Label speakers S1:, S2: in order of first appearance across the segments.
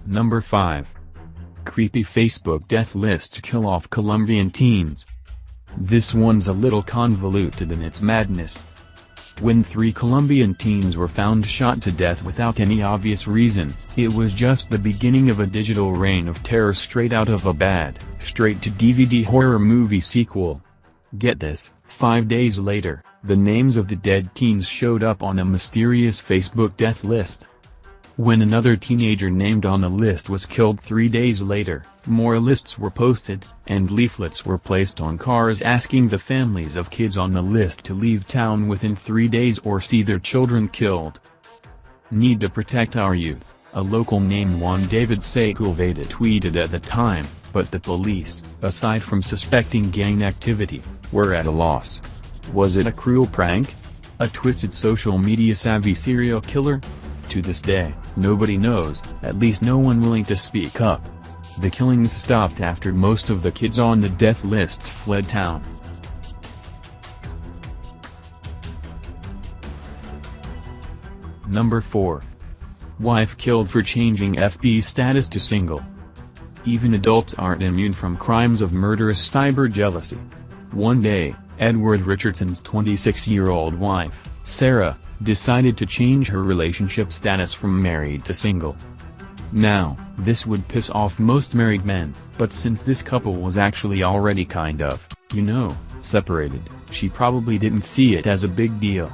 S1: Number 5. Creepy Facebook death list to kill off Colombian teens. This one's a little convoluted in its madness. When 3 Colombian teens were found shot to death without any obvious reason, it was just the beginning of a digital reign of terror straight out of a bad, straight-to-DVD horror movie sequel. Get this, 5 days later, the names of the dead teens showed up on a mysterious Facebook death list. When another teenager named on the list was killed 3 days later, more lists were posted, and leaflets were placed on cars asking the families of kids on the list to leave town within 3 days or see their children killed. Need to protect our youth, a local named Juan David Sepulveda tweeted at the time, but the police, aside from suspecting gang activity, were at a loss. Was it a cruel prank? A twisted social media savvy serial killer? To this day, nobody knows, at least no one willing to speak up. The killings stopped after most of the kids on the death lists fled town. Number 4. Wife killed for changing FB status to single. Even adults aren't immune from crimes of murderous cyber jealousy. One day, Edward Richardson's 26-year-old wife, Sarah, decided to change her relationship status from married to single. Now, this would piss off most married men, but since this couple was actually already kind of, separated, she probably didn't see it as a big deal.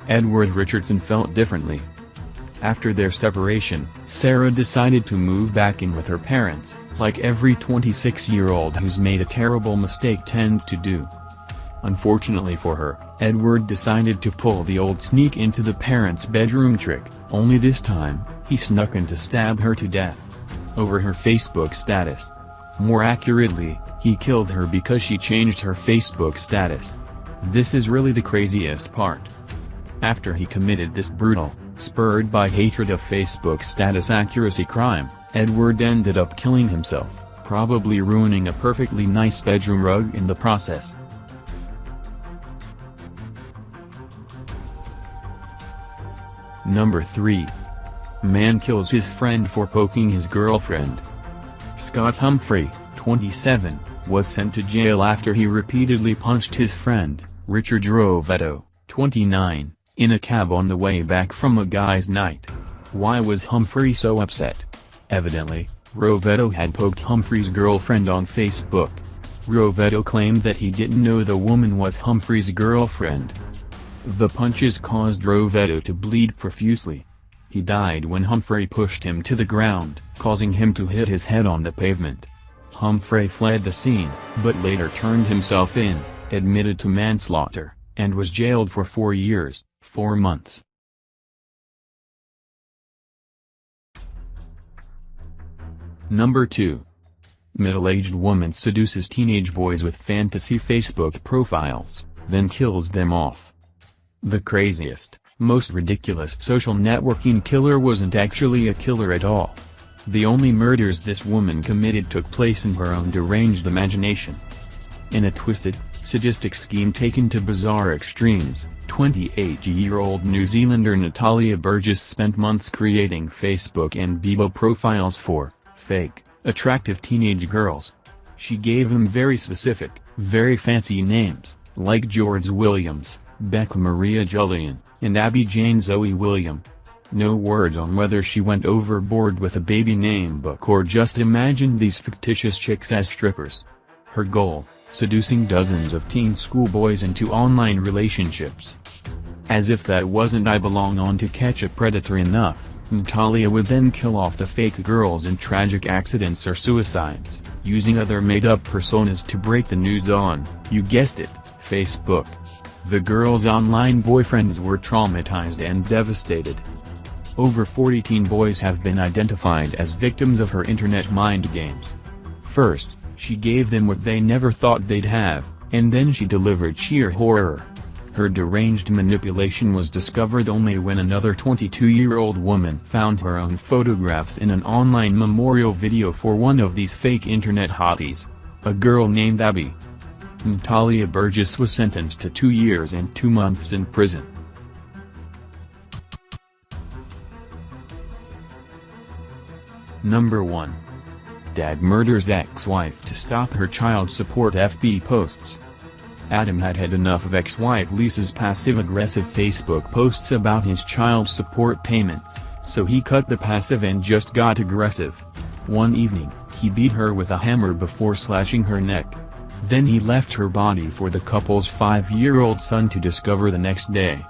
S1: Edward Richardson felt differently. After their separation, Sarah decided to move back in with her parents, like every 26-year-old who's made a terrible mistake tends to do. Unfortunately for her, Edward decided to pull the old sneak into the parents' bedroom trick, only this time, he snuck in to stab her to death. Over her Facebook status. More accurately, he killed her because she changed her Facebook status. This is really the craziest part. After he committed this brutal, spurred by hatred of Facebook status accuracy crime, Edward ended up killing himself, probably ruining a perfectly nice bedroom rug in the process. Number 3. Man kills his friend for poking his girlfriend. Scott Humphrey, 27, was sent to jail after he repeatedly punched his friend, Richard Rovetto, 29, in a cab on the way back from a guy's night. Why was Humphrey so upset? Evidently, Rovetto had poked Humphrey's girlfriend on Facebook. Rovetto claimed that he didn't know the woman was Humphrey's girlfriend. The punches caused Rovetto to bleed profusely. He died when Humphrey pushed him to the ground, causing him to hit his head on the pavement. Humphrey fled the scene, but later turned himself in, admitted to manslaughter, and was jailed for 4 years, 4 months. Number 2. Middle-aged woman seduces teenage boys with fantasy Facebook profiles, then kills them off. The craziest, most ridiculous social networking killer wasn't actually a killer at all. The only murders this woman committed took place in her own deranged imagination. In a twisted, sadistic scheme taken to bizarre extremes, 28-year-old New Zealander Natalia Burgess spent months creating Facebook and Bebo profiles for fake, attractive teenage girls. She gave them very specific, very fancy names, like George Williams, Becca Maria Julian, and Abby Jane Zoe William. No word on whether she went overboard with a baby name book or just imagined these fictitious chicks as strippers. Her goal, seducing dozens of teen schoolboys into online relationships. As if that wasn't I belong on to catch a predator enough, Natalia would then kill off the fake girls in tragic accidents or suicides, using other made-up personas to break the news on, you guessed it, Facebook. The girls' online boyfriends were traumatized and devastated. Over 40 teen boys have been identified as victims of her internet mind games. First, she gave them what they never thought they'd have, and then she delivered sheer horror. Her deranged manipulation was discovered only when another 22-year-old woman found her own photographs in an online memorial video for one of these fake internet hotties, a girl named Abby. Natalia Burgess was sentenced to 2 years and 2 months in prison. Number 1. Dad murders ex-wife to stop her child support FB posts. Adam had had enough of ex-wife Lisa's passive-aggressive Facebook posts about his child support payments, so he cut the passive and just got aggressive. One evening, he beat her with a hammer before slashing her neck. Then he left her body for the couple's 5-year-old son to discover the next day.